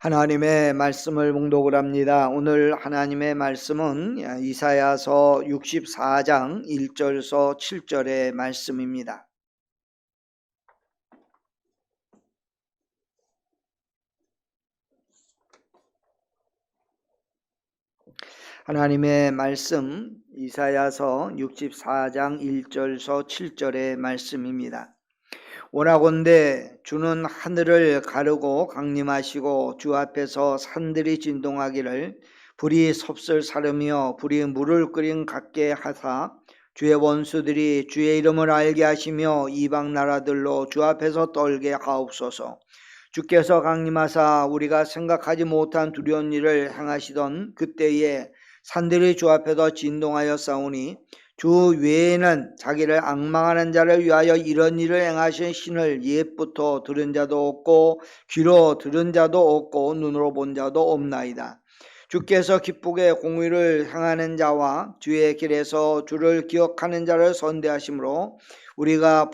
하나님의 말씀을 봉독을 합니다. 오늘 하나님의 말씀은 이사야서 64장 1절서 7절의 말씀입니다. 하나님의 말씀 이사야서 64장 1절서 7절의 말씀입니다. 원하건대 주는 하늘을 가르고 강림하시고 주 앞에서 산들이 진동하기를 불이 섭설 사르며 불이 물을 끓인 같게 하사 주의 원수들이 주의 이름을 알게 하시며 이방 나라들로 주 앞에서 떨게 하옵소서. 주께서 강림하사 우리가 생각하지 못한 두려운 일을 행하시던 그때에 산들이 주 앞에서 진동하여 싸우니 주 외에는 자기를 앙망하는 자를 위하여 이런 일을 행하신 신을 옛부터 들은 자도 없고 귀로 들은 자도 없고 눈으로 본 자도 없나이다. 주께서 기쁘게 공의를 행하는 자와 주의 길에서 주를 기억하는 자를 선대하심으로 우리가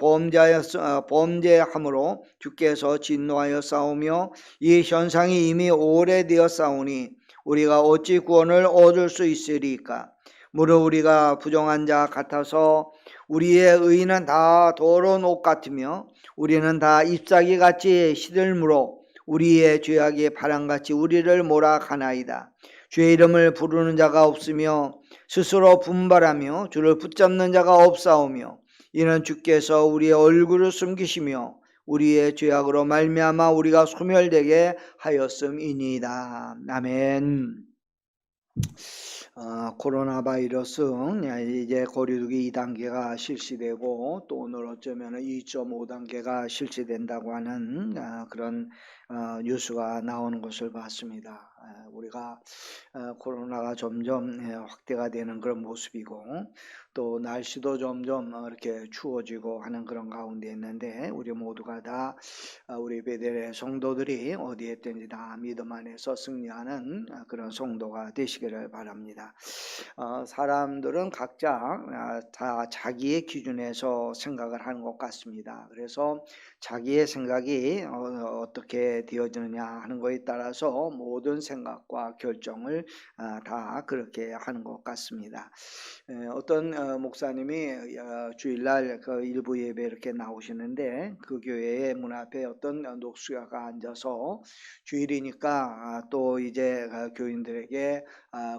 범죄함으로 주께서 진노하여 싸우며 이 현상이 이미 오래되어 싸우니 우리가 어찌 구원을 얻을 수 있으리까? 무릇 우리가 부정한 자 같아서 우리의 의는 다 더러운 옷 같으며 우리는 다 잎사귀 같이 시들므로 우리의 죄악이 바람같이 우리를 몰아가나이다. 주의 이름을 부르는 자가 없으며 스스로 분발하며 주를 붙잡는 자가 없사오며 이는 주께서 우리의 얼굴을 숨기시며 우리의 죄악으로 말미암아 우리가 소멸되게 하였음이니이다. 아멘. 코로나 바이러스 이제 거리두기 2단계가 실시되고 또 오늘 어쩌면 2.5단계가 실시된다고 하는 그런 뉴스가 나오는 것을 봤습니다. 우리가 코로나가 점점 확대가 되는 그런 모습이고 또 날씨도 점점 이렇게 추워지고 하는 그런 가운데 있는데 우리 모두가 다 우리 베델의 성도들이 어디에 있든지 다 믿음 안에서 승리하는 그런 성도가 되시기를 바랍니다. 사람들은 각자 다 자기의 기준에서 생각을 하는 것 같습니다. 그래서 자기의 생각이 어떻게 되어지느냐 하는 것에 따라서 모든 생각과 결정을 다 그렇게 하는 것 같습니다. 어떤 목사님이 주일날 그 일부 예배 이렇게 나오시는데 그 교회의 문 앞에 어떤 녹수가가 앉아서 주일이니까 또 이제 교인들에게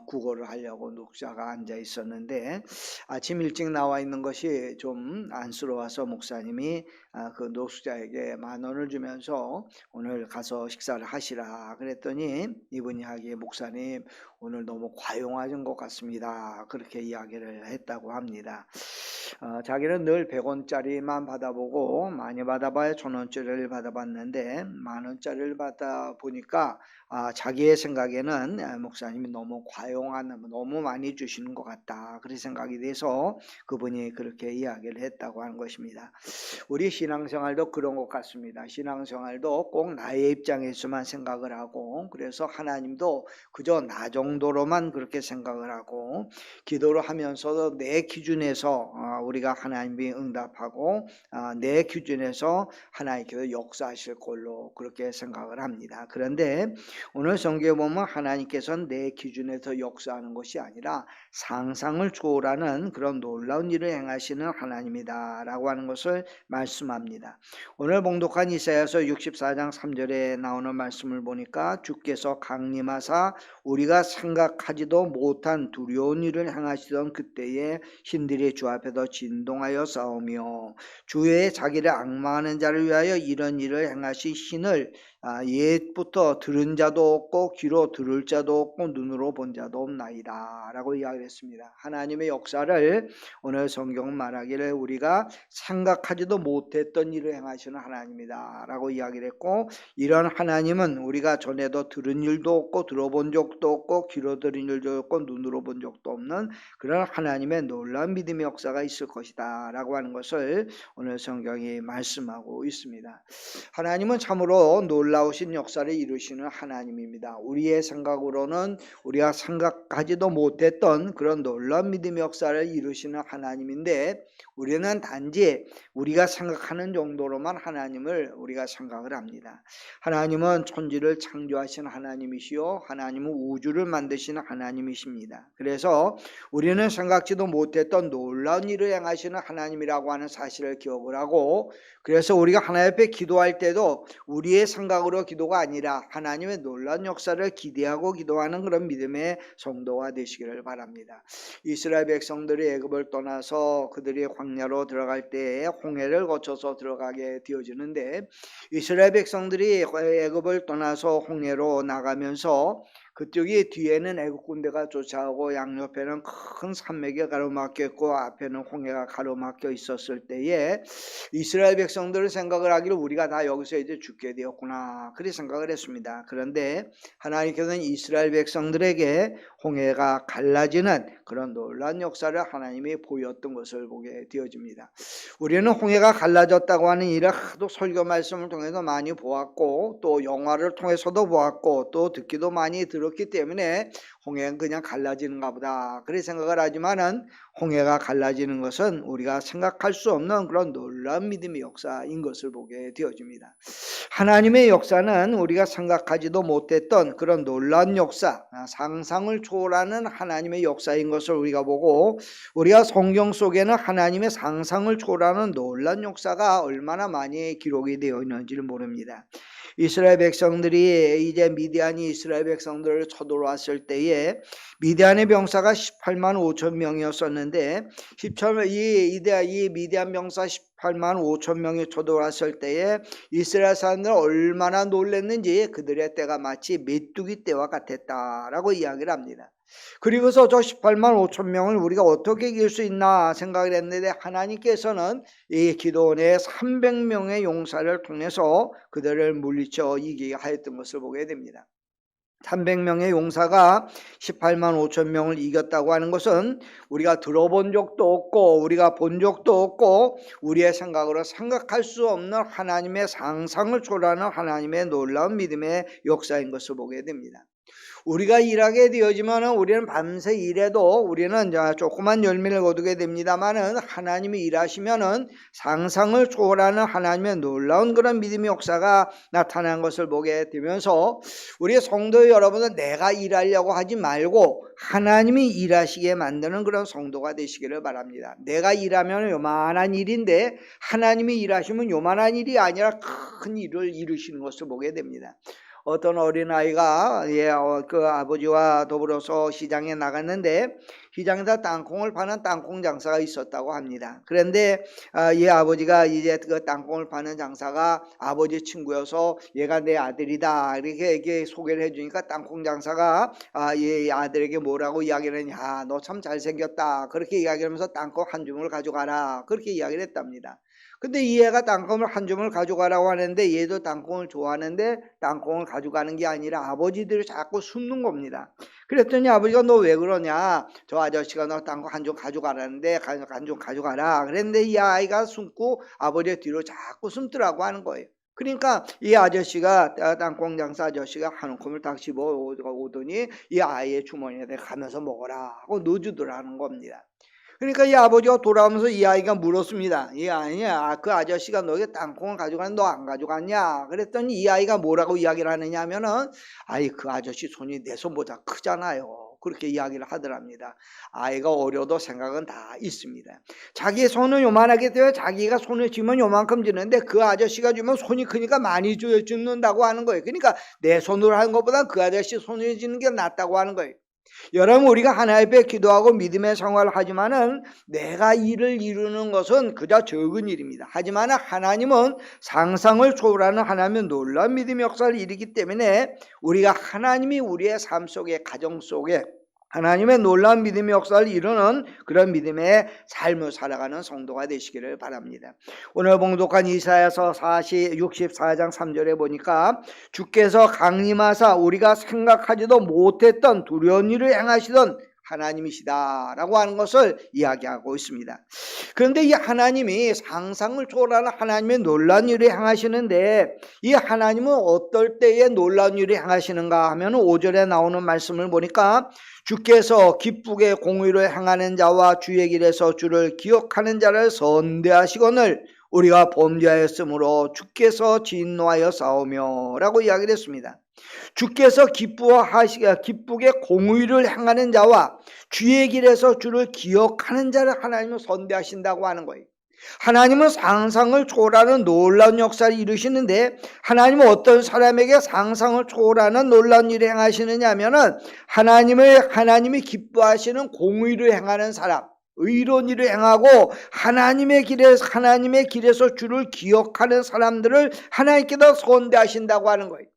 구걸을 하려고 녹수가 앉아 있었는데 아침 일찍 나와 있는 것이 좀 안쓰러워서 목사님이 그 녹수자에게 10,000원을 주면서 오늘 가서 식사를 하시라 그랬더니 이분이 하기에 목사님 오늘 너무 과용하신 것 같습니다. 그렇게 이야기를 했다고 합니다. 자기는 늘 100원짜리만 받아보고 많이 받아봐야 1,000원짜리를 받아봤는데 10,000원짜리를 받아보니까 자기의 생각에는 목사님이 너무 너무 많이 주시는 것 같다. 그런 생각이 돼서 그분이 그렇게 이야기를 했다고 하는 것입니다. 우리 신앙생활도 그런 것 같습니다. 신앙생활도 꼭 나의 입장에서만 생각을 하고 그래서 하나님도 그저 나 정도로만 그렇게 생각을 하고 기도를 하면서도 내 기준에서 우리가 하나님이 응답하고 내 기준에서 하나님께서 역사하실 걸로 그렇게 생각을 합니다. 그런데 오늘 성경에 보면 하나님께서는 내 기준에서 역사하는 것이 아니라 상상을 초월하는 그런 놀라운 일을 행하시는 하나님이다 라고 하는 것을 말씀합니다. 오늘 봉독한 이사야서 64장 3절에 나오는 말씀을 보니까 주께서 강림하사 우리가 생각하지도 못한 두려운 일을 행하시던 그때에 신들이 주 앞에서 진동하여 싸우며 주의 자기를 앙망하는 자를 위하여 이런 일을 행하신 신을 옛부터 들은 자도 없고 귀로 들을 자도 없고 눈으로 본 자도 없나이다 라고 이야기했습니다. 하나님의 역사를 오늘 성경은 말하기를 우리가 생각하지도 못했던 일을 행하시는 하나님이다 라고 이야기를 했고 이런 하나님은 우리가 전에도 들은 일도 없고 들어본 적도 없고 귀로 들은 일도 없고 눈으로 본 적도 없는 그런 하나님의 놀라운 믿음의 역사가 있을 것이다 라고 하는 것을 오늘 성경이 말씀하고 있습니다. 하나님은 참으로 놀라우신 역사를 이루시는 하나님입니다. 우리의 생각으로는 우리가 생각하지도 못했던 그런 놀라운 믿음의 역사를 이루시는 하나님인데 우리는 단지 우리가 생각하는 정도로만 하나님을 우리가 생각을 합니다. 하나님은 천지를 창조하신 하나님이시요 하나님은 우주를 만드시는 하나님이십니다. 그래서 우리는 생각지도 못했던 놀라운 일을 행하시는 하나님이라고 하는 사실을 기억을 하고, 그래서 우리가 하나님 앞에 기도할 때도 우리의 생각으로 기도가 아니라 하나님의 놀라운 역사를 기대하고 기도하는 그런 믿음의 성도가 되시기를 바랍니다. 이스라엘 백성들이 애굽을 떠나서 그들이 광야로 들어갈 때에 홍해를 거쳐서 들어가게 되어지는데, 이스라엘 백성들이 애굽을 떠나서 홍해로 나가면서 그쪽이 뒤에는 애국 군대가 쫓아오고 양옆에는 큰 산맥이 가로막혀 있고 앞에는 홍해가 가로막혀 있었을 때에 이스라엘 백성들은 생각을 하기를 우리가 다 여기서 이제 죽게 되었구나, 그렇게 생각을 했습니다. 그런데 하나님께서는 이스라엘 백성들에게 홍해가 갈라지는 그런 놀라운 역사를 하나님이 보였던 것을 보게 되어집니다. 우리는 홍해가 갈라졌다고 하는 일을 하도 설교 말씀을 통해서 많이 보았고, 또 영화를 통해서도 보았고, 또 듣기도 많이 들었기 때문에 홍해는 그냥 갈라지는가 보다 그렇게 생각을 하지만은, 홍해가 갈라지는 것은 우리가 생각할 수 없는 그런 놀라운 믿음의 역사인 것을 보게 되어집니다. 하나님의 역사는 우리가 생각하지도 못했던 그런 놀라운 역사, 상상을 초월하는 하나님의 역사인 것을 우리가 보고, 우리가 성경 속에는 하나님의 상상을 초월하는 놀라운 역사가 얼마나 많이 기록이 되어 있는지를 모릅니다. 이스라엘 백성들이 이제 미디안이 이스라엘 백성들을 쳐들어왔을 때에 미디안의 병사가 18만 5천 명이었었는데, 이 미디안 병사 18만 5천 명이 쳐들어왔을 때에 이스라엘 사람들은 얼마나 놀랐는지 그들의 때가 마치 메뚜기 때와 같았다라고 이야기를 합니다. 그리고서 저 18만 5천 명을 우리가 어떻게 이길 수 있나 생각을 했는데, 하나님께서는 이 기도원의 300명의 용사를 통해서 그들을 물리쳐 이기게 하였던 것을 보게 됩니다. 300명의 용사가 18만 5천 명을 이겼다고 하는 것은 우리가 들어본 적도 없고 우리가 본 적도 없고 우리의 생각으로 생각할 수 없는 하나님의 상상을 초월하는 하나님의 놀라운 믿음의 역사인 것을 보게 됩니다. 우리가 일하게 되어지면 우리는 밤새 일해도 우리는 조그만 열매를 거두게 됩니다만은, 하나님이 일하시면은 상상을 초월하는 하나님의 놀라운 그런 믿음의 역사가 나타난 것을 보게 되면서, 우리 성도 여러분은 내가 일하려고 하지 말고 하나님이 일하시게 만드는 그런 성도가 되시기를 바랍니다. 내가 일하면 요만한 일인데 하나님이 일하시면 요만한 일이 아니라 큰 일을 이루시는 것을 보게 됩니다. 어떤 어린아이가 그 아버지와 더불어서 시장에 나갔는데, 시장에다 땅콩을 파는 땅콩 장사가 있었다고 합니다. 그런데 이 아버지가 이제 그 땅콩을 파는 장사가 아버지 친구여서 얘가 내 아들이다 이렇게 소개를 해주니까, 땅콩 장사가 이 아들에게 뭐라고 이야기를 했냐, 너 참 잘생겼다 그렇게 이야기하면서 땅콩 한 줌을 가져가라 그렇게 이야기를 했답니다. 근데 이 애가 땅콩을 한 줌을 가져가라고 하는데, 얘도 땅콩을 좋아하는데 땅콩을 가져가는 게 아니라 아버지들이 자꾸 숨는 겁니다. 그랬더니 아버지가 너 왜 그러냐, 저 아저씨가 너 땅콩 한 줌 가져가라는데 한 줌 가져가라 그랬는데, 이 아이가 숨고 아버지의 뒤로 자꾸 숨더라고 하는 거예요. 그러니까 이 아저씨가, 땅콩 장사 아저씨가 한 움큼을 딱 집어 오더니 이 아이의 주머니에 가면서 먹어라 하고 넣어주더라는 겁니다. 그러니까 이 아버지가 돌아오면서 이 아이가 물었습니다. 이 아이야, 그 아저씨가 너에게 땅콩을 가져가는데 너 안 가져갔냐? 그랬더니 이 아이가 뭐라고 이야기를 하느냐 하면은, 아이 그 아저씨 손이 내 손보다 크잖아요 그렇게 이야기를 하더랍니다. 아이가 어려도 생각은 다 있습니다. 자기 손은 요만하게 되어 자기가 손을 쥐면 요만큼 쥐는데, 그 아저씨가 주면 손이 크니까 많이 줍는다고 하는 거예요. 그러니까 내 손으로 하는 것보다 그 아저씨 손을 쥐는 게 낫다고 하는 거예요. 여러분, 우리가 하나님 앞에 기도하고 믿음의 생활을 하지만은 내가 일을 이루는 것은 그저 적은 일입니다. 하지만 하나님은 상상을 초월하는 하나님의 놀라운 믿음의 역사를 이루기 때문에, 우리가 하나님이 우리의 삶 속에, 가정 속에 하나님의 놀라운 믿음의 역사를 이루는 그런 믿음의 삶을 살아가는 성도가 되시기를 바랍니다. 오늘 봉독한 이사야서 64장 3절에 보니까, 주께서 강림하사 우리가 생각하지도 못했던 두려운 일을 행하시던 하나님이시다 라고 하는 것을 이야기하고 있습니다. 그런데 이 하나님이 상상을 초월하는 하나님의 놀라운 일을 행하시는데, 이 하나님은 어떨 때에 놀라운 일을 행하시는가 하면 5절에 나오는 말씀을 보니까, 주께서 기쁘게 공의를 행하는 자와 주의 길에서 주를 기억하는 자를 선대하시거늘 우리가 범죄하였으므로 주께서 진노하여 싸우며 라고 이야기를 했습니다. 주께서 기쁘게 공의를 행하는 자와 주의 길에서 주를 기억하는 자를 하나님은 선대하신다고 하는 거예요. 하나님은 상상을 초월하는 놀라운 역사를 이루시는데, 하나님은 어떤 사람에게 상상을 초월하는 놀라운 일을 행하시느냐 하면은 하나님이 기뻐하시는 공의를 행하는 사람, 의로운 일을 행하고 하나님의 길에서 주를 기억하는 사람들을 하나님께서 선대하신다고 하는 거예요.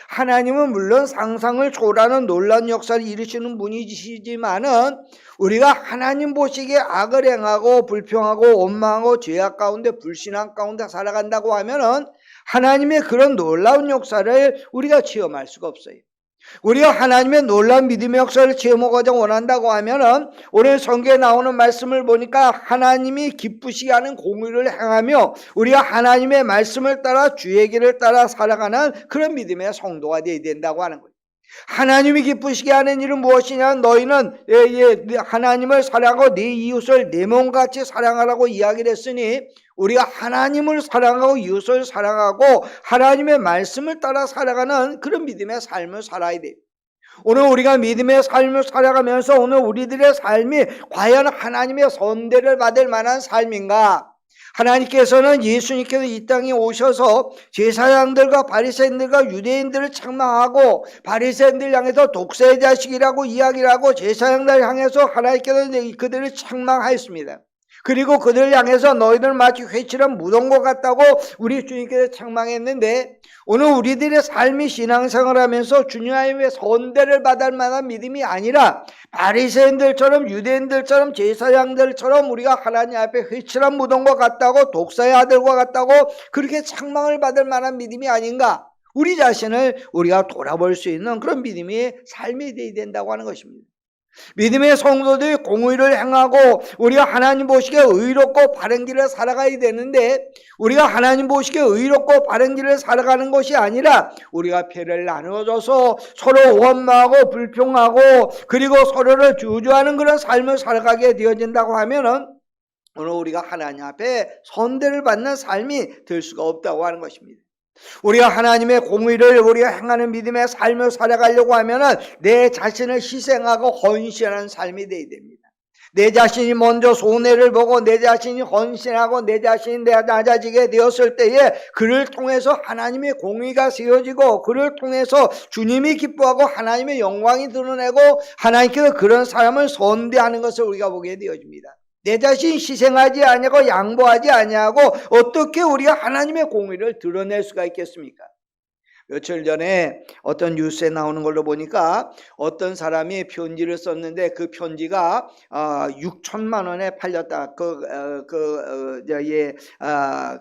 하나님은 물론 상상을 초월하는 놀라운 역사를 이루시는 분이시지만은, 우리가 하나님 보시기에 악을 행하고 불평하고 원망하고 죄악 가운데 불신앙 가운데 살아간다고 하면은 하나님의 그런 놀라운 역사를 우리가 체험할 수가 없어요. 우리가 하나님의 놀라운 믿음의 역사를 체험하고자 원한다고 하면은, 오늘 성경에 나오는 말씀을 보니까 하나님이 기쁘시게 하는 공의를 행하며 우리가 하나님의 말씀을 따라 주의 길을 따라 살아가는 그런 믿음의 성도가 되어야 된다고 하는 거예요. 하나님이 기쁘시게 하는 일은 무엇이냐? 너희는 하나님을 사랑하고 네 이웃을 내 몸같이 사랑하라고 이야기를 했으니, 우리가 하나님을 사랑하고 이웃을 사랑하고 하나님의 말씀을 따라 살아가는 그런 믿음의 삶을 살아야 돼요. 오늘 우리가 믿음의 삶을 살아가면서 오늘 우리들의 삶이 과연 하나님의 선대를 받을 만한 삶인가? 하나님께서는 예수님께서 이 땅에 오셔서 제사장들과 바리새인들과 유대인들을 책망하고, 바리새인들 향해서 독사의 자식이라고 이야기를 하고 제사장들 향해서 하나님께서 그들을 책망하였습니다. 그리고 그들을 향해서 너희들 마치 회칠한 무덤과 같다고 우리 주님께서 책망했는데, 오늘 우리들의 삶이 신앙생활을 하면서 주님의 선대를 받을 만한 믿음이 아니라 바리새인들처럼 유대인들처럼 제사장들처럼 우리가 하나님 앞에 회칠한 무덤과 같다고 독사의 아들과 같다고 그렇게 책망을 받을 만한 믿음이 아닌가, 우리 자신을 우리가 돌아볼 수 있는 그런 믿음이 삶이 되어야 된다고 하는 것입니다. 믿음의 성도들이 공의를 행하고 우리가 하나님 보시기에 의롭고 바른 길을 살아가야 되는데, 우리가 하나님 보시기에 의롭고 바른 길을 살아가는 것이 아니라 우리가 패를 나눠줘서 서로 원망하고 불평하고 그리고 서로를 주저하는 그런 삶을 살아가게 되어진다고 하면은 오늘 우리가 하나님 앞에 선대를 받는 삶이 될 수가 없다고 하는 것입니다. 우리가 하나님의 공의를 우리가 행하는 믿음의 삶을 살아가려고 하면은 내 자신을 희생하고 헌신하는 삶이 되어야 됩니다. 내 자신이 먼저 손해를 보고 내 자신이 헌신하고 내 자신이 낮아지게 되었을 때에 그를 통해서 하나님의 공의가 세워지고 그를 통해서 주님이 기뻐하고 하나님의 영광이 드러내고 하나님께서 그런 사람을 선대하는 것을 우리가 보게 되어집니다. 내 자신 희생하지 아니하고 양보하지 아니하고 어떻게 우리가 하나님의 공의를 드러낼 수가 있겠습니까? 며칠 전에 어떤 뉴스에 나오는 걸로 보니까 어떤 사람이 편지를 썼는데 그 편지가 6천만 원에 팔렸다.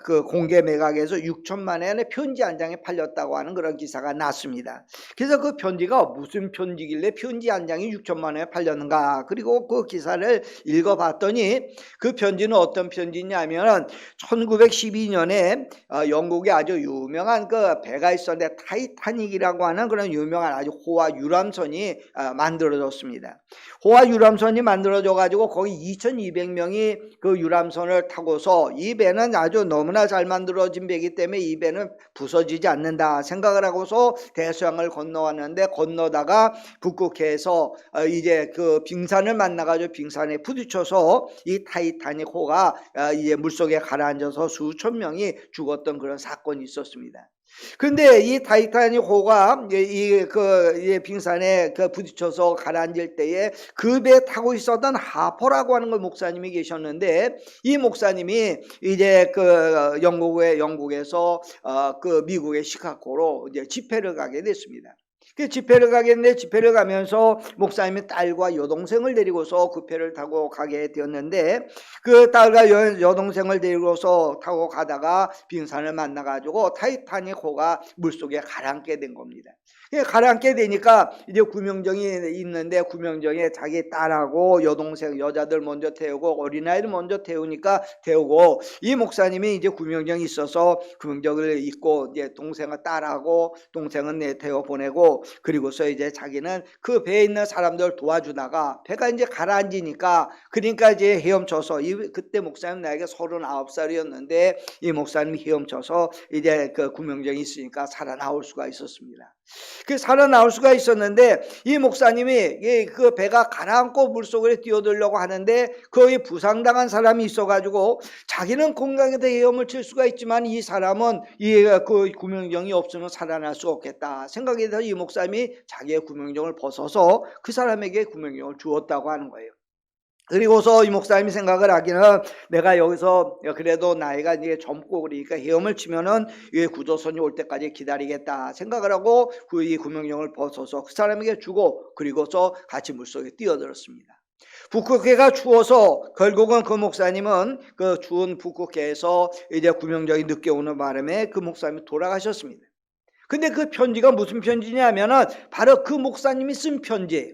그 공개 매각에서 6천만 원에 편지 한 장에 팔렸다고 하는 그런 기사가 났습니다. 그래서 그 편지가 무슨 편지길래 편지 한 장이 6천만 원에 팔렸는가? 그리고 그 기사를 읽어봤더니 그 편지는 어떤 편지냐면 1912년에 영국에 아주 유명한 그 배가 있었는데 타이타닉이라고 하는 그런 유명한 아주 호화 유람선이 만들어졌습니다. 호화 유람선이 만들어져 가지고 거기 2200명이 그 유람선을 타고서, 이 배는 아주 너무나 잘 만들어진 배이기 때문에 이 배는 부서지지 않는다 생각을 하고서 대서양을 건너왔는데, 건너다가 북극해에서 이제 그 빙산을 만나 가지고 빙산에 부딪혀서 이 타이타닉 호가 이제 물속에 가라앉아서 수천 명이 죽었던 그런 사건이 있었습니다. 근데 이 타이타닉 호가 이 빙산에 부딪혀서 가라앉을 때에 그 배 타고 있었던 하퍼라고 하는 그 목사님이 계셨는데, 이 목사님이 이제 그 영국에서 그 미국의 시카고로 이제 집회를 가게 됐습니다. 그 집회를 가겠는데, 집회를 가면서 목사님이 딸과 여동생을 데리고서 그 배를 타고 가게 되었는데, 그 딸과 여동생을 데리고서 타고 가다가 빙산을 만나가지고 타이타닉 호가 물속에 가라앉게 된 겁니다. 가라앉게 되니까 이제 구명정이 있는데, 구명정에 자기 딸하고 여동생 여자들 먼저 태우고 어린아이를 먼저 태우고 이 목사님이 이제 구명정이 있어서 구명정을 입고 이제 딸하고 동생은 태워 보내고 하고, 그리고서 이제 자기는 그 배에 있는 사람들 도와주다가 배가 이제 가라앉으니까, 그러니까 이제 헤엄쳐서, 그때 목사님 나이가 39살이었는데 이 목사님이 헤엄쳐서 이제 그 구명정이 있으니까 살아나올 수가 있었습니다. 그 살아나올 수가 있었는데, 이 목사님이 그 배가 가라앉고 물속으로 뛰어들려고 하는데 거의 부상당한 사람이 있어가지고, 자기는 건강에도 헤엄을 칠 수가 있지만 이 사람은 그 구명정이 없으면 살아날 수 없겠다 생각이 돼서 이 목사님이 자기의 구명정을 벗어서 그 사람에게 구명정을 주었다고 하는 거예요. 그리고서 이 목사님이 생각을 하기는, 내가 여기서 그래도 나이가 이제 젊고 그러니까 헤엄을 치면은 이 구조선이 올 때까지 기다리겠다 생각을 하고 이 구명정을 벗어서 그 사람에게 주고, 그리고서 같이 물속에 뛰어들었습니다. 북극해가 추워서 결국은 그 목사님은 그 추운 북극해에서 이제 구명정이 늦게 오는 바람에 그 목사님이 돌아가셨습니다. 근데 그 편지가 무슨 편지냐면은 바로 그 목사님이 쓴 편지예요.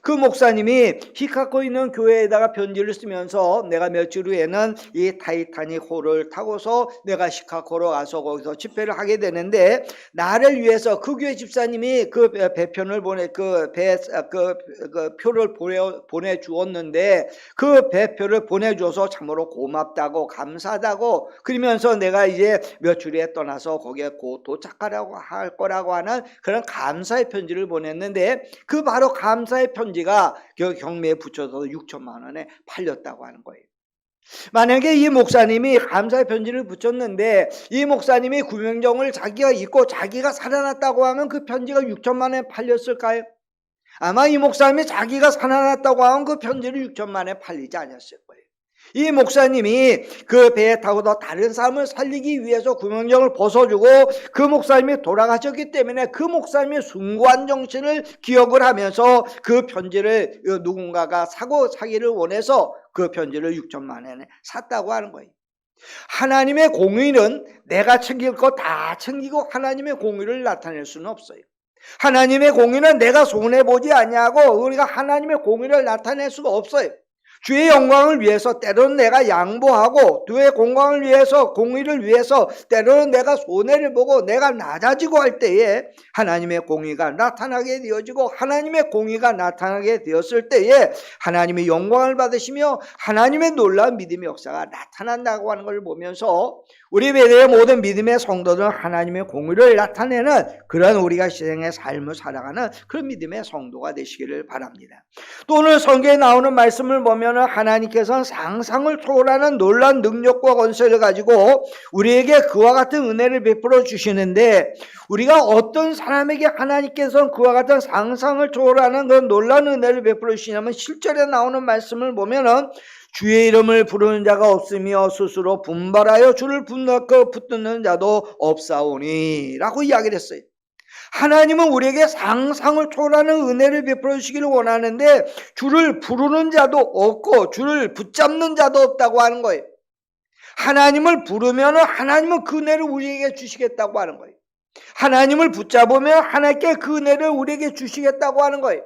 그 목사님이 시카고에 있는 교회에다가 편지를 쓰면서, 내가 며칠 후에는 이 타이타닉 호를 타고서 내가 시카고로 가서 거기서 집회를 하게 되는데, 나를 위해서 그 교회 집사님이 그 배편을 그 표를 보내주었는데, 그 배표를 보내줘서 참으로 고맙다고 감사하다고, 그러면서 내가 이제 며칠 후에 떠나서 거기에 곧 도착하라고 할 거라고 하는 그런 감사의 편지를 보냈는데, 그 바로 감사의 편지가 경매에 붙여서 6천만 원에 팔렸다고 하는 거예요. 만약에 이 목사님이 감사의 편지를 붙였는데 이 목사님이 구명정을 자기가 입고 자기가 살아났다고 하면 그 편지가 6천만 원에 팔렸을까요? 아마 이 목사님이 자기가 살아났다고 하면 그 편지를 6천만 원에 팔리지 않았을 거예요. 이 목사님이 그 배에 타고도 다른 사람을 살리기 위해서 구명정을 벗어주고, 그 목사님이 돌아가셨기 때문에 그 목사님의 숭고한 정신을 기억을 하면서 그 편지를 누군가가 사기를 원해서 그 편지를 6천만 원에 샀다고 하는 거예요. 하나님의 공의는 내가 챙길 거 다 챙기고 하나님의 공의를 나타낼 수는 없어요. 하나님의 공의는 내가 손해보지 아니하고 우리가 하나님의 공의를 나타낼 수가 없어요. 주의 영광을 위해서 때로는 내가 양보하고, 주의 공광을 위해서, 공의를 위해서 때로는 내가 손해를 보고 내가 낮아지고 할 때에 하나님의 공의가 나타나게 되어지고, 하나님의 공의가 나타나게 되었을 때에 하나님의 영광을 받으시며 하나님의 놀라운 믿음의 역사가 나타난다고 하는 걸 보면서, 우리 배대의 모든 믿음의 성도들은 하나님의 공의를 나타내는 그런 우리가 시생의 삶을 살아가는 그런 믿음의 성도가 되시기를 바랍니다. 또 오늘 성경에 나오는 말씀을 보면 하나님께서는 상상을 초월하는 놀라운 능력과 권세를 가지고 우리에게 그와 같은 은혜를 베풀어 주시는데, 우리가 어떤 사람에게 하나님께서는 그와 같은 상상을 초월하는 그런 놀라운 은혜를 베풀어 주시냐면, 실절에 나오는 말씀을 보면은 주의 이름을 부르는 자가 없으며 스스로 분발하여 주를 붙드는 자도 없사오니 라고 이야기를 했어요. 하나님은 우리에게 상상을 초월하는 은혜를 베풀어 주시기를 원하는데 주를 부르는 자도 없고 주를 붙잡는 자도 없다고 하는 거예요. 하나님을 부르면 하나님은 그 은혜를 우리에게 주시겠다고 하는 거예요. 하나님을 붙잡으면 하나님께 그 은혜를 우리에게 주시겠다고 하는 거예요.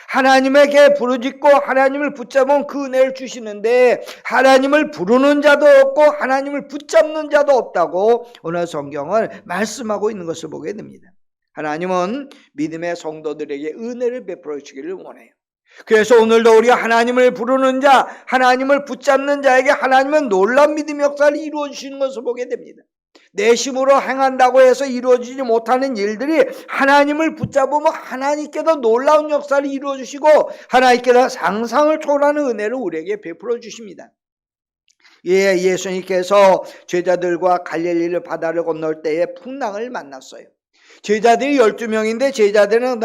하나님에게 부르짖고 하나님을 붙잡으면 그 은혜를 주시는데, 하나님을 부르는 자도 없고 하나님을 붙잡는 자도 없다고 오늘 성경은 말씀하고 있는 것을 보게 됩니다. 하나님은 믿음의 성도들에게 은혜를 베풀어 주시기를 원해요. 그래서 오늘도 우리가 하나님을 부르는 자, 하나님을 붙잡는 자에게 하나님은 놀라운 믿음의 역사를 이루어 주시는 것을 보게 됩니다. 내심으로 행한다고 해서 이루어지지 못하는 일들이 하나님을 붙잡으면 하나님께서 놀라운 역사를 이루어 주시고 하나님께서 상상을 초월하는 은혜를 우리에게 베풀어 주십니다. 예수님께서 제자들과 갈릴리 바다를 건널 때에 풍랑을 만났어요. 제자들이 12명인데 제자들은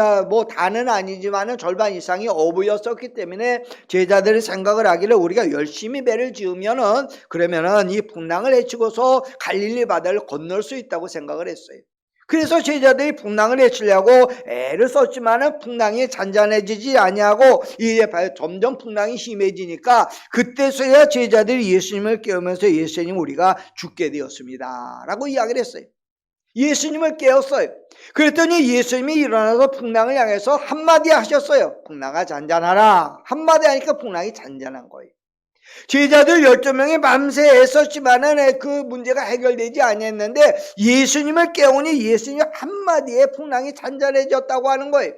다는 아니지만 절반 이상이 어부였었기 때문에 제자들이 생각을 하기를, 우리가 열심히 배를 지으면은 그러면은 이 풍랑을 헤치고서 갈릴리 바다를 건널 수 있다고 생각을 했어요. 그래서 제자들이 풍랑을 헤치려고 애를 썼지만은 풍랑이 잔잔해지지 아니하고 이제 점점 풍랑이 심해지니까, 그때서야 제자들이 예수님을 깨우면서 예수님 우리가 죽게 되었습니다 라고 이야기를 했어요. 예수님을 깨웠어요. 그랬더니 예수님이 일어나서 풍랑을 향해서 한마디 하셨어요. 풍랑아 잔잔하라. 한마디 하니까 풍랑이 잔잔한 거예요. 제자들 12명이 밤새 애썼지만은 그 문제가 해결되지 않았는데 예수님을 깨우니 예수님 한마디에 풍랑이 잔잔해졌다고 하는 거예요.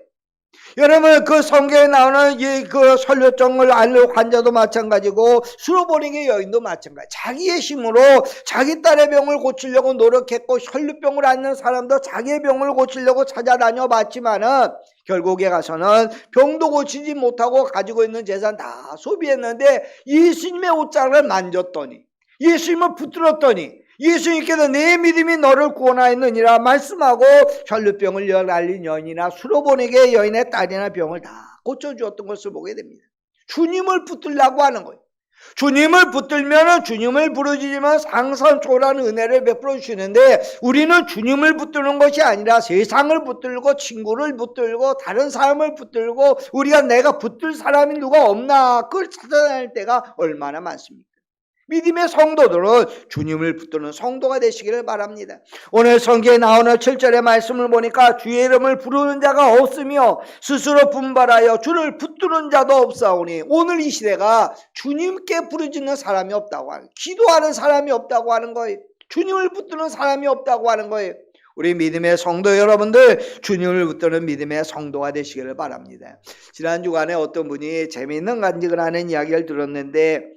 여러분, 그 성경에 나오는 그 설교증을 앓는 환자도 마찬가지고 수로보니게 여인도 마찬가지. 자기의 힘으로 자기 딸의 병을 고치려고 노력했고 혈루병을 앓는 사람도 자기의 병을 고치려고 찾아다녀 봤지만은 결국에 가서는 병도 고치지 못하고 가지고 있는 재산 다 소비했는데 예수님의 옷장을 만졌더니, 예수님을 붙들었더니 예수님께서 내 믿음이 너를 구원하였느니라 말씀하고 혈루병을 앓린 여인이나 수로보니게 여인의 딸이나 병을 다 고쳐주었던 것을 보게 됩니다. 주님을 붙들라고 하는 거예요. 주님을 붙들면 주님을 부르짖으면 상상 초월한 은혜를 베풀어 주시는데 우리는 주님을 붙드는 것이 아니라 세상을 붙들고 친구를 붙들고 다른 사람을 붙들고 우리가 내가 붙들 사람이 누가 없나 그걸 찾아다닐 때가 얼마나 많습니까? 믿음의 성도들은 주님을 붙드는 성도가 되시기를 바랍니다. 오늘 성경에 나오는 7절의 말씀을 보니까 주의 이름을 부르는 자가 없으며 스스로 분발하여 주를 붙드는 자도 없사오니 오늘 이 시대가 주님께 부르짖는 사람이 없다고 하는, 기도하는 사람이 없다고 하는 거예요. 주님을 붙드는 사람이 없다고 하는 거예요. 우리 믿음의 성도 여러분들, 주님을 붙드는 믿음의 성도가 되시기를 바랍니다. 지난 주간에 어떤 분이 재미있는 간증을 하는 이야기를 들었는데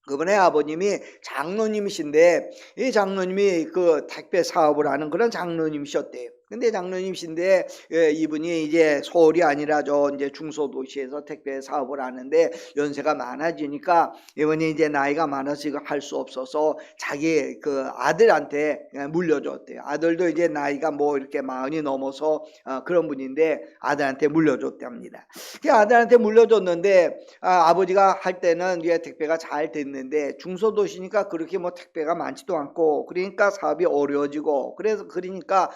그분의 아버님이 장로님이신데 이 장로님이 그 택배 사업을 하는 그런 장로님이셨대요. 근데 장로님이신데 이분이 이제 서울이 아니라 저 이제 중소도시에서 택배 사업을 하는데 연세가 많아지니까 이분이 이제 나이가 많아서 이거 할 수 없어서 자기 그 아들한테 물려줬대요. 아들도 이제 나이가 뭐 이렇게 40이 넘어서 그런 분인데 아들한테 물려줬답니다. 그 아들한테 물려줬는데 아버지가 할 때는 이게 택배가 잘 됐는데 중소도시니까 그렇게 뭐 택배가 많지도 않고 그러니까 사업이 어려워지고 그러니까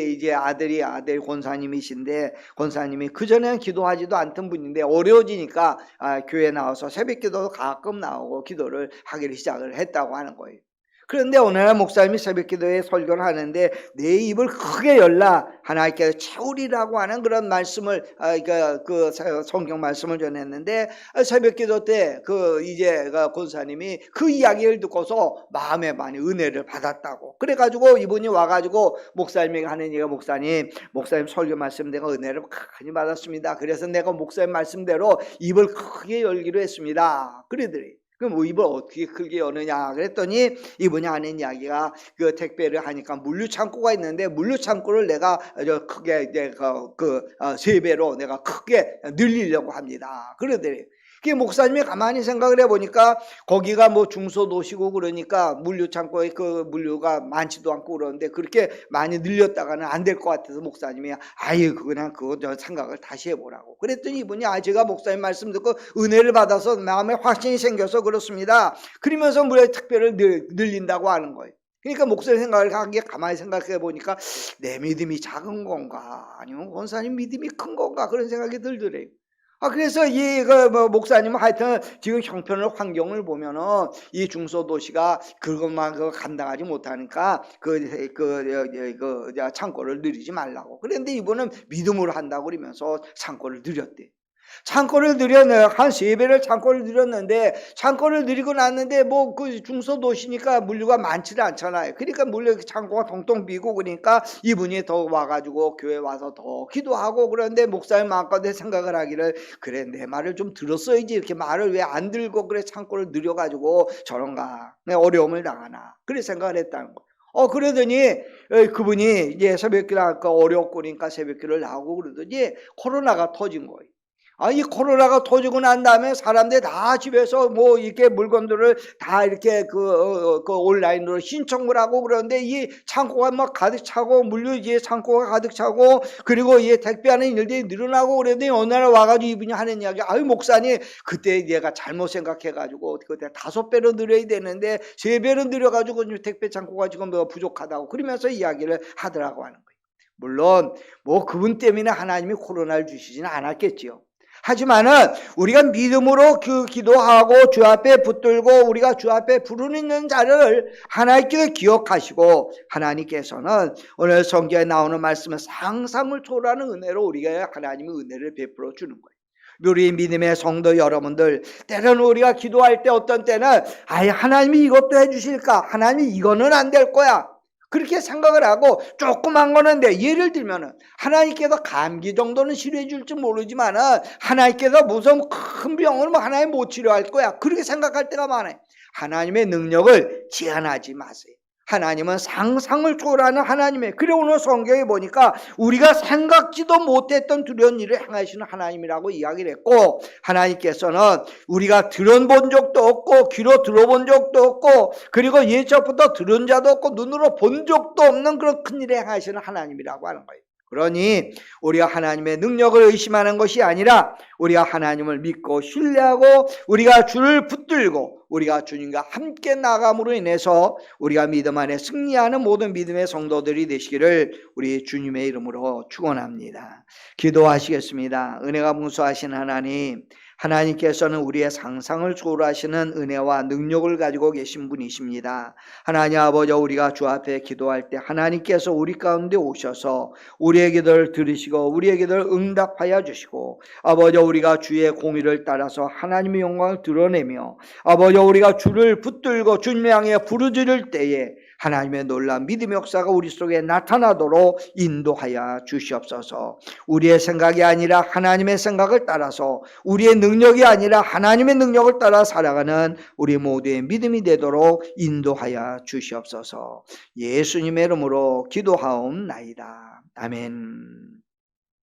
이제 아들 권사님이신데 권사님이 그전에는 기도하지도 않던 분인데 어려워지니까 교회 나와서 새벽기도도 가끔 나오고 기도를 하기를 시작을 했다고 하는 거예요. 그런데 오늘날 목사님이 새벽기도에 설교를 하는데 내 입을 크게 열라 하나님께서 채우리라고 하는 그런 말씀을 그 성경 말씀을 전했는데 새벽기도 때 이제 권사님이 그 이야기를 듣고서 마음에 많이 은혜를 받았다고 그래가지고 이분이 와가지고 목사님에게 하는 얘기가 목사님 설교 말씀 내가 은혜를 많이 받았습니다. 그래서 내가 목사님 말씀대로 입을 크게 열기로 했습니다. 그러더니 그럼 입을 어떻게 크게 여느냐 그랬더니 이분이 하는 이야기가 그 택배를 하니까 물류창고가 있는데 물류창고를 내가 크게 내가 3배로 내가 크게 늘리려고 합니다. 그러더니 그 목사님이 가만히 생각을 해보니까 거기가 뭐 중소도시고 그러니까 물류창고에 그 물류가 많지도 않고 그러는데 그렇게 많이 늘렸다가는 안 될 것 같아서 목사님이 그냥 그거 생각을 다시 해보라고 그랬더니 이분이 제가 목사님 말씀 듣고 은혜를 받아서 마음에 확신이 생겨서 그렇습니다. 그러면서 물류 택배를 늘린다고 하는 거예요. 그러니까 목사님 생각을 하기에 가만히 생각해 보니까 내 믿음이 작은 건가 아니면 권사님 믿음이 큰 건가 그런 생각이 들더래요. 그래서 목사님은 하여튼 지금 형편을 환경을 보면은 이 중소도시가 그것만 감당하지 못하니까 창고를 늘리지 말라고. 그런데 이분은 믿음으로 한다고 그러면서 창고를 늘렸대. 창고를 늘렸네요. 한 3배를 창고를 늘렸는데 창고를 늘리고 났는데 뭐 그 중소도시니까 물류가 많지는 않잖아요. 그러니까 물류 창고가 동동 비고 그러니까 이분이 더 와가지고 교회 와서 더 기도하고 그런데 목사님 마음가운데 생각을 하기를 그래 내 말을 좀 들었어야지 이렇게 말을 왜 안 들고 그래 창고를 늘려가지고 저런가 어려움을 당하나 그래 생각을 했다는 거. 그러더니 그분이 이제 새벽기를 어렵고 그러니까 새벽기를 나오고 그러더니 코로나가 터진 거예요. 이 코로나가 터지고 난 다음에 사람들이 다 집에서 뭐 이렇게 물건들을 다 이렇게 온라인으로 신청을 하고 그러는데 이 창고가 막 가득 차고 물류 이제 창고가 가득 차고 그리고 이 택배하는 일들이 늘어나고 그랬더니 어느 날 와가지고 이분이 하는 이야기 목사님 그때 내가 잘못 생각해가지고 그때 5배로 늘려야 되는데 3배로 늘려가지고 택배 창고가 지금 부족하다고 그러면서 이야기를 하더라고 하는 거예요. 물론 뭐 그분 때문에 하나님이 코로나를 주시지는 않았겠지요. 하지만은 우리가 믿음으로 기도하고 주 앞에 붙들고 우리가 주 앞에 부르는 자를 하나님께서 기억하시고 하나님께서는 오늘 성경에 나오는 말씀은 상상을 초월하는 은혜로 우리가 하나님의 은혜를 베풀어 주는 거예요. 우리 믿음의 성도 여러분들, 때로는 우리가 기도할 때 어떤 때는 하나님이 이것도 해주실까? 하나님이 이거는 안 될 거야. 그렇게 생각을 하고 조그만 거는 예를 들면은 하나님께서 감기 정도는 치료해 줄지 모르지만은 하나님께서 무슨 큰 병을 하나님 못 치료할 거야. 그렇게 생각할 때가 많아요. 하나님의 능력을 제한하지 마세요. 하나님은 상상을 초월하는 하나님이에요. 그래 오늘 성경에 보니까 우리가 생각지도 못했던 두려운 일을 행하시는 하나님이라고 이야기를 했고, 하나님께서는 우리가 들어본 적도 없고 귀로 들어본 적도 없고 그리고 예전부터 들은 자도 없고 눈으로 본 적도 없는 그런 큰일을 행하시는 하나님이라고 하는 거예요. 그러니 우리가 하나님의 능력을 의심하는 것이 아니라 우리가 하나님을 믿고 신뢰하고 우리가 주를 붙들고 우리가 주님과 함께 나감으로 인해서 우리가 믿음 안에 승리하는 모든 믿음의 성도들이 되시기를 우리 주님의 이름으로 축원합니다. 기도하시겠습니다. 은혜가 풍성하신 하나님, 하나님께서는 우리의 상상을 초월하시는 은혜와 능력을 가지고 계신 분이십니다. 하나님 아버지, 우리가 주 앞에 기도할 때 하나님께서 우리 가운데 오셔서 우리의 기도를 들으시고 우리의 기도를 응답하여 주시고, 아버지 우리가 주의 공의를 따라서 하나님의 영광을 드러내며 아버지 우리가 주를 붙들고 주님 향해 부르짖을 때에 하나님의 놀라운 믿음의 역사가 우리 속에 나타나도록 인도하여 주시옵소서. 우리의 생각이 아니라 하나님의 생각을 따라서, 우리의 능력이 아니라 하나님의 능력을 따라 살아가는 우리 모두의 믿음이 되도록 인도하여 주시옵소서. 예수님의 이름으로 기도하옵나이다. 아멘.